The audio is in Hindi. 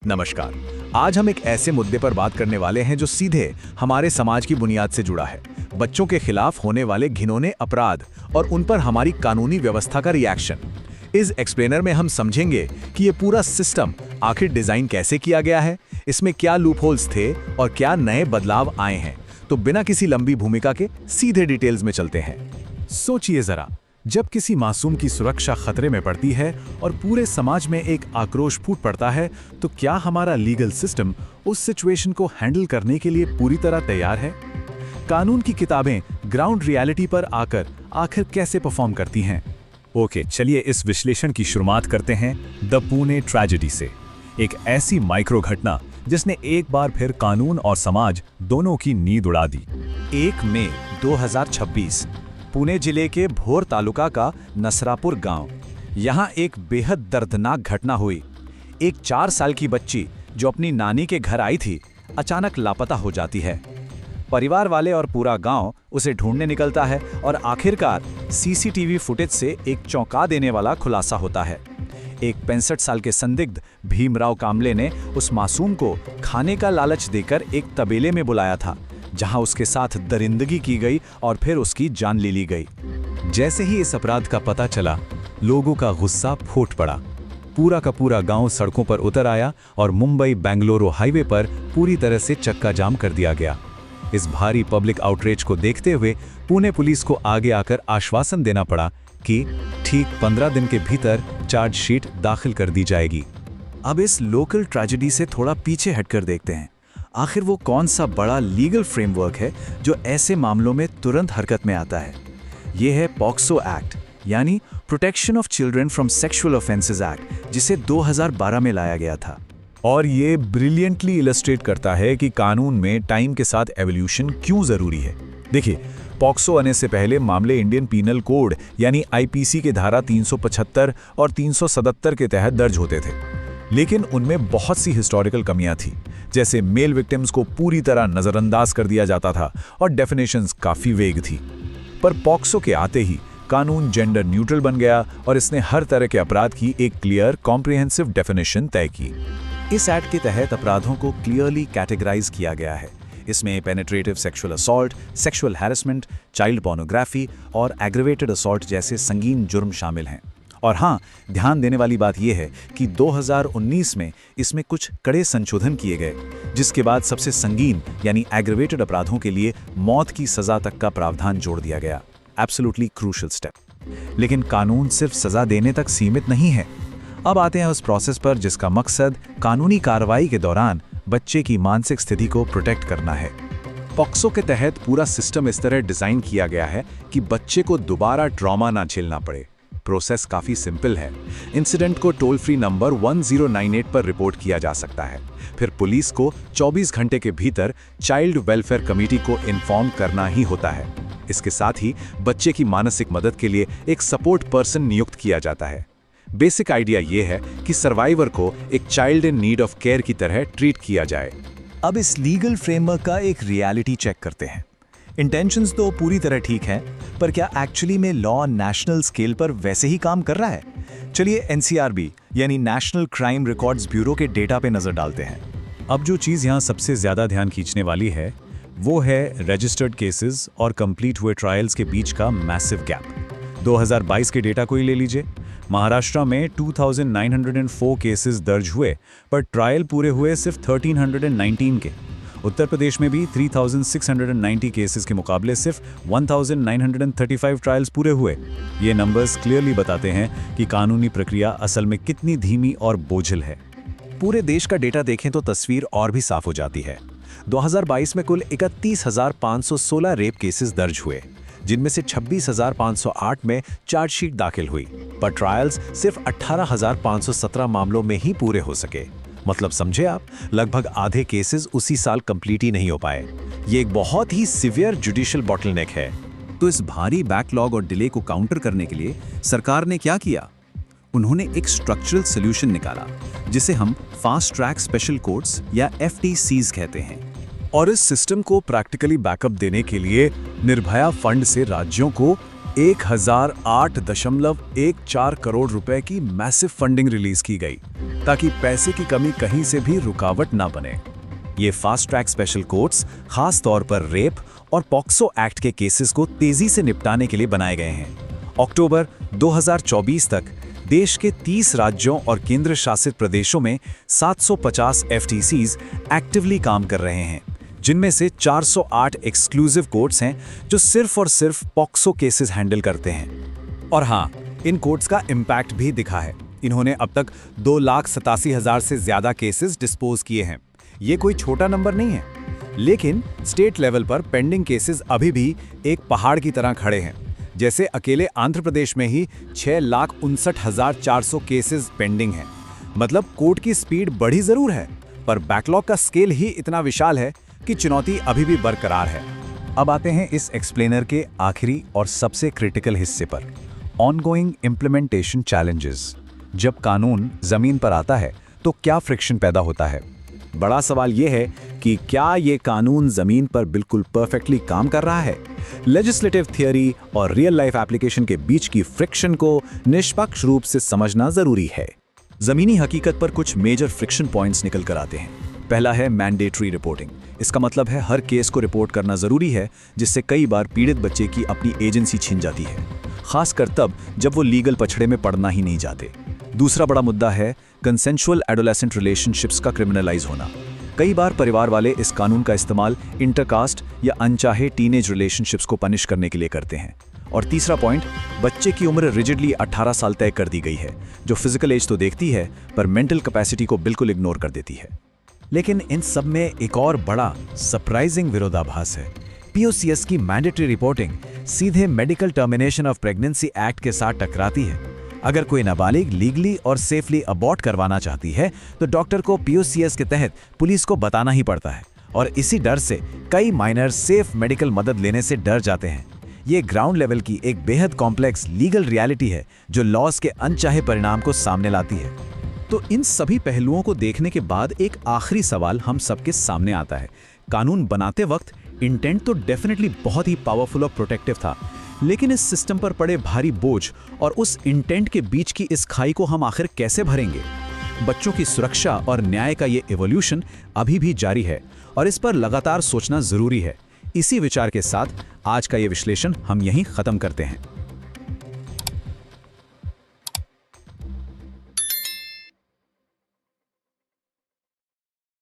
नमस्कार। आज हम एक ऐसे मुद्दे पर बात करने वाले हैं जो सीधे हमारे समाज की बुनियाद से जुड़ा है। बच्चों के खिलाफ होने वाले घिनौने अपराध और उन पर हमारी कानूनी व्यवस्था का रिएक्शन। इस एक्सप्लेनर में हम समझेंगे कि ये पूरा सिस्टम आखिर डिजाइन कैसे किया गया है, इसमें क्या लूपहोल्स थे और क्या नए बदलाव आए हैं। तो बिना किसी लंबी भूमिका के सीधे डिटेल्स में चलते हैं। सोचिए जरा, जब किसी मासूम की सुरक्षा खतरे में पड़ती है और पूरे समाज में एक आक्रोश फूट पड़ता है, तो क्या हमारा लीगल सिस्टम उस सिचुएशन को हैंडल करने के लिए पूरी तरह तैयार है? कानून की किताबें ग्राउंड रियलिटी पर आकर आखिर कैसे परफॉर्म करती हैं? ओके, चलिए इस विश्लेषण की शुरुआत करते हैं द पुणे ट्रेजेडी से। एक ऐसी माइक्रो घटना जिसने एक बार फिर कानून और समाज दोनों की नींद उड़ा दी। 1 मई 2026 पुणे जिले के भोर तालुका का नसरापुर गांव। यहां एक बेहद दर्दनाक घटना हुई। एक 4 साल की बच्ची जो अपनी नानी के घर आई थी, अचानक लापता हो जाती है। परिवार वाले और पूरा गांव उसे ढूंढने निकलता है और आखिरकार सीसीटीवी फुटेज से एक चौंका देने वाला खुलासा होता है। एक 65 साल के संदिग्ध भीमराव कामले ने उस मासूम को खाने का लालच देकर एक तबेले में बुलाया था, जहां उसके साथ दरिंदगी की गई और फिर उसकी जान ले ली गई। जैसे ही इस अपराध का पता चला, लोगों का गुस्सा फूट पड़ा। पूरा का पूरा गांव सड़कों पर उतर आया और मुंबई बेंगलुरु हाईवे पर पूरी तरह से चक्का जाम कर दिया गया। इस भारी पब्लिक आउटरीच को देखते हुए पुणे पुलिस को आगे आकर आश्वासन देना पड़ा कि ठीक 15 दिन के भीतर चार्जशीट दाखिल कर दी जाएगी। अब इस लोकल ट्रेजेडी से थोड़ा पीछे हटकर देखते हैं। आखिर वो कौन सा बड़ा लीगल फ्रेमवर्क है जो ऐसे मामलों में तुरंत हरकत में आता है? ये है पॉक्सो एक्ट, यानी protection of children from sexual offences act, जिसे 2012 में लाया गया था। और ये ब्रिलियंटली इलस्ट्रेट करता है कि कानून में टाइम के साथ एवोल्यूशन क्यों जरूरी है। देखिए, पॉक्सो आने से पहले मामले इंडियन पीनल कोड यानी आईपीसी के धारा 375 और 377 के तहत दर्ज होते थे, लेकिन उनमें बहुत सी हिस्टोरिकल कमियां थी। जैसे मेल विक्टिम्स को पूरी तरह नजरअंदाज कर दिया जाता था और डेफिनेशंस काफी वेग थी। पर पॉक्सो के आते ही कानून जेंडर न्यूट्रल बन गया और इसने हर तरह के अपराध की एक क्लियर कॉम्प्रिहेंसिव डेफिनेशन तय की। इस एक्ट के तहत अपराधों को क्लियरली कैटेगराइज किया गया है। इसमें penetrative sexual assault, sexual harassment, child pornography और एग्रीवेटेड असॉल्ट जैसे संगीन जुर्म शामिल हैं। और हाँ, ध्यान देने वाली बात यह है कि 2019 में इसमें कुछ कड़े संशोधन किए गए, जिसके बाद सबसे संगीन यानी एग्रीवेटेड अपराधों के लिए मौत की सजा तक का प्रावधान जोड़ दिया गया। Absolutely crucial step. लेकिन कानून सिर्फ सजा देने तक सीमित नहीं है। अब आते हैं उस प्रोसेस पर जिसका मकसद कानूनी कार्रवाई के दौरान बच्चे की मानसिक स्थिति को प्रोटेक्ट करना है। पॉक्सो के तहत पूरा सिस्टम इस तरह डिजाइन किया गया है कि बच्चे को दोबारा ट्रॉमा ना झेलना पड़े। प्रोसेस काफी सिंपल है। इंसिडेंट को टोल फ्री नंबर 1098 पर रिपोर्ट किया जा सकता है। फिर पुलिस को 24 घंटे के भीतर चाइल्ड वेलफेयर कमेटी को इन्फॉर्म करना ही होता है। इसके साथ ही बच्चे की मानसिक मदद के लिए एक सपोर्ट पर्सन नियुक्त किया जाता है। बेसिक आइडिया यह है कि सर्वाइवर को एक child in need of care की तरह ट्रीट किया जाए। अब इस लीगल फ्रेमवर्क का एक रियलिटी चेक करते हैं। इंटेंशंस तो पूरी तरह ठीक हैं, पर क्या एक्चुअली में लॉ नेशनल स्केल पर वैसे ही काम कर रहा है? चलिए एनसीआरबी यानी नेशनल क्राइम रिकॉर्ड्स ब्यूरो के डेटा पे नजर डालते हैं। अब जो चीज़ यहाँ सबसे ज़्यादा ध्यान खींचने वाली है वो है रजिस्टर्ड केसेस और कंप्लीट हुए ट्रायल्स के बीच का मैसिव गैप। 2022 के डेटा को ही ले लीजिए। महाराष्ट्र में 2904 केसेस दर्ज हुए, पर ट्रायल पूरे हुए सिर्फ 1319 के। उत्तर प्रदेश में भी 3690 केसेस के मुकाबले सिर्फ 1935 ट्रायल्स पूरे हुए। ये नंबर्स क्लियरली बताते हैं कि कानूनी प्रक्रिया असल में कितनी धीमी और बोझिल है। पूरे देश का डेटा देखें तो तस्वीर और भी साफ हो जाती है। 2022 में कुल 31,516 रेप केसेस दर्ज हुए, जिनमें से 26,508 में चार्जशीट दाखिल हुई, पर ट्रायल्स सिर्फ 18,517 मामलों में ही पूरे हो सके। मतलब समझे आप, लगभग आधे केसेस उसी साल कंप्लीट ही नहीं हो पाए। ये एक बहुत ही सिवियर जुडिशियल बॉटलनेक है। तो इस भारी बैकलॉग और डिले को काउंटर करने के लिए सरकार ने क्या किया? उन्होंने एक स्ट्रक्चरल सॉल्यूशन निकाला, जिसे हम फास्ट ट्रैक स्पेशल कोर्ट्स या FTCs कहते हैं। और इस सिस्टम को प्रैक्टिकली बैकअप देने के लिए निर्भया फंड से राज्यों को 1008.14 करोड़ रुपए की मैसिव फंडिंग रिलीज की गई ताकि पैसे की कमी कहीं से भी रुकावट ना बने। ये फास्ट ट्रैक स्पेशल कोर्ट्स खास तौर पर रेप और पॉक्सो एक्ट के केसेस को तेजी से निपटाने के लिए बनाए गए हैं। अक्टूबर 2024 तक देश के 30 राज्यों और केंद्र शासित प्रदेशों में 750 एफटीसीज एक्टिवली काम कर रहे हैं, जिनमें से 408 एक्सक्लूसिव कोर्ट्स हैं जो सिर्फ और सिर्फ पॉक्सो केसेस हैंडल करते हैं। और हाँ, इन कोर्ट्स का इम्पैक्ट भी दिखा है। इन्होंने अब तक 2,87,000 से ज्यादा केसेस डिस्पोज किए हैं। ये कोई छोटा नंबर नहीं है, लेकिन स्टेट लेवल पर पेंडिंग केसेस अभी भी एक पहाड़ की तरह खड़े हैं। जैसे अकेले आंध्र प्रदेश में ही 6,59,400 केसेस पेंडिंग हैं। मतलब कोर्ट की स्पीड बढ़ी जरूर है, पर बैकलॉग का स्केल ही इतना विशाल है कि चुनौती अभी भी बरकरार है। अब आते हैं इस एक्सप्लेनर के आखिरी और सबसे क्रिटिकल हिस्से पर, ऑनगोइंग इम्प्लीमेंटेशन चैलेंजेस। जब कानून जमीन पर आता है तो क्या फ्रिक्शन पैदा होता है? बड़ा सवाल यह है कि क्या ये कानून जमीन पर बिल्कुल परफेक्टली काम कर रहा है? लेजिस्लेटिव थियरी और रियल लाइफ एप्लीकेशन के बीच की फ्रिक्शन को निष्पक्ष रूप से समझना जरूरी है। जमीनी हकीकत पर कुछ मेजर फ्रिक्शन पॉइंट्स निकल कर आते हैं। पहला है मैंडेटरी रिपोर्टिंग। इसका मतलब है हर केस को रिपोर्ट करना जरूरी है, जिससे कई बार पीड़ित बच्चे की अपनी एजेंसी छिन जाती है, खासकर तब जब वो लीगल पछड़े में पड़ना ही नहीं चाहते। दूसरा बड़ा मुद्दा है कंसेंशुअल एडोलेसेंट रिलेशनशिप्स का क्रिमिनलाइज होना। कई बार परिवार वाले इस कानून का इस्तेमाल इंटरकास्ट या अनचाहे टीनेज रिलेशनशिप्स को पनिश करने के लिए करते हैं। और तीसरा पॉइंट, बच्चे की उम्र रिजिडली 18 साल तय कर दी गई है, जो फिजिकल एज तो देखती है पर मेंटल कैपेसिटी को बिल्कुल इग्नोर कर देती है। लेकिन इन सब में एक और बड़ा सरप्राइजिंग विरोधाभास है। पीओसीएस की मैंडेटरी रिपोर्टिंग सीधे medical termination of pregnancy act के साथ टकराती है। अगर कोई नाबालिग लीगली और सेफली अबॉर्ट करवाना चाहती है तो डॉक्टर को पीओसीएस के तहत पुलिस को बताना ही पड़ता है, और इसी डर से कई माइनर सेफ मेडिकल मदद लेने से डर जाते हैं। ये ग्राउंड लेवल की एक बेहद कॉम्प्लेक्स लीगल रियलिटी है जो लॉस के अनचाहे परिणाम को सामने लाती है। तो इन सभी पहलुओं को देखने के बाद एक आखिरी सवाल हम सबके सामने आता है। कानून बनाते वक्त इंटेंट तो डेफिनेटली बहुत ही पावरफुल और प्रोटेक्टिव था, लेकिन इस सिस्टम पर पड़े भारी बोझ और उस इंटेंट के बीच की इस खाई को हम आखिर कैसे भरेंगे? बच्चों की सुरक्षा और न्याय का ये इवोल्यूशन अभी भी जारी है और इस पर लगातार सोचना जरूरी है। इसी विचार के साथ आज का ये विश्लेषण हम यहीं खत्म करते हैं।